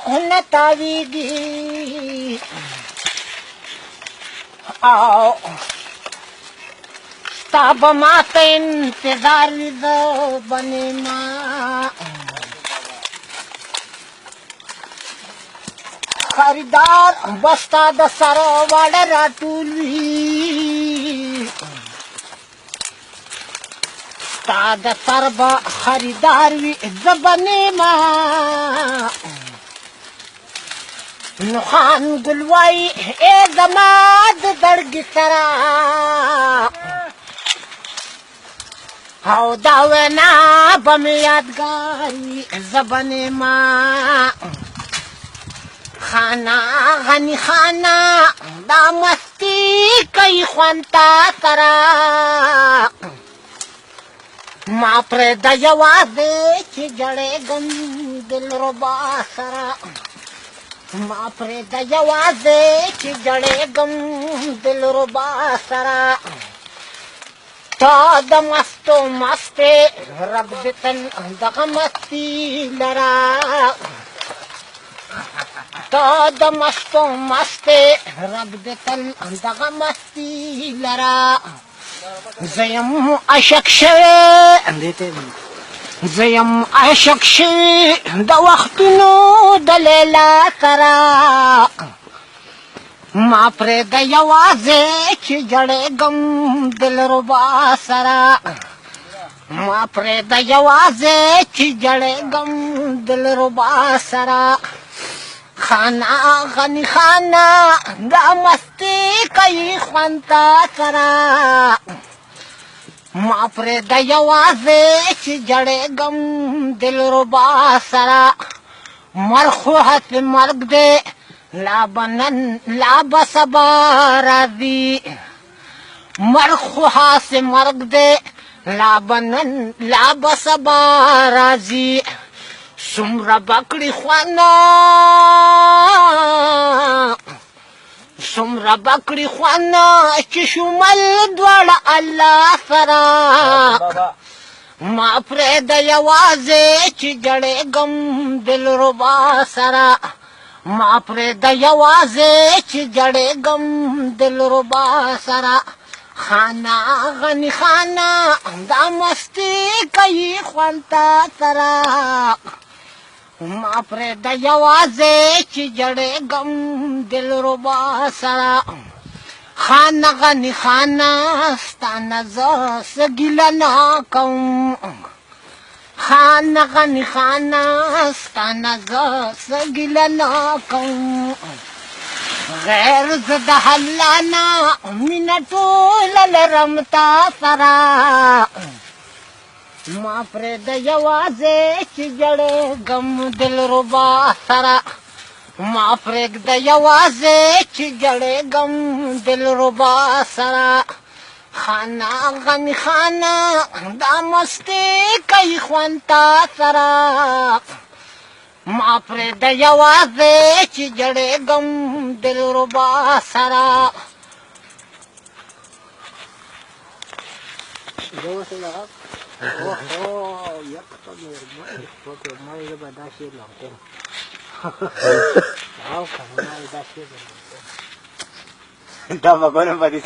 نه تاویږي او ستا به ماته انتظار وي زه به نیما خریدار به ستا د سر واړه راټول وي ستا د سر به خریدار وي زه به نیما نو خان ګل وایي ای زما د زړګي سره او دا وینا به مې یادګار وي زه به نیما خانا غني خانا دا مستی کوي خوند تا سره ما پرېږده یوازې چې ژړېږم دلربا سره ما پرېږده یوازې چې ژړېږم دلربا سره تا د مستو مستې رب دې تل دغه مستي لره تا د مستو مستې رب دې تل دغه مستي لره زه یم عاشق شوی زه یم عاشق شوی د وختونو د لیلا سره ما پرېږده یوازې چې ژړېږم دلربا سره ما پرېږده یوازې چې ژړېږم دلربا سره خانا غني خانا دا مستی کوي خوند تا سره ما پرېږده یوازې چې ژړېږم دلربا سره مرګ خو هسې مرګ دی لا به سبا راځي مرګ خو هسې مرګ دی لا به سبا راځي څومره به کړي خوانه څومره به کړي خوانه چې شمل دواړه الله سره ما پرېږده یوازې چې ژړېږم دلربا سره ما پرېږده یوازې چې ژړېږم دلربا سره خانا غني خانا دا مستی کوي خوند تا سره ما پرېږده یوازې چې ژړېږم دلربا سره خانا غني خانا ستا نه زه څه ګیله نه کوم خانا غني خانا ستا نه زه څه ګیله نه کوم غیر زه د الله نه مینه ټوله لرم تا سره ما پرېږده یوازې چې ژړېږم دلربا سره ما پرېږده یوازې چې ژړېږم دلربا سره خانا غني خانا دا مستی کوي خوند تا سره ما پرېږده یوازې چې ژړېږم دلربا سره دا مګونه باندې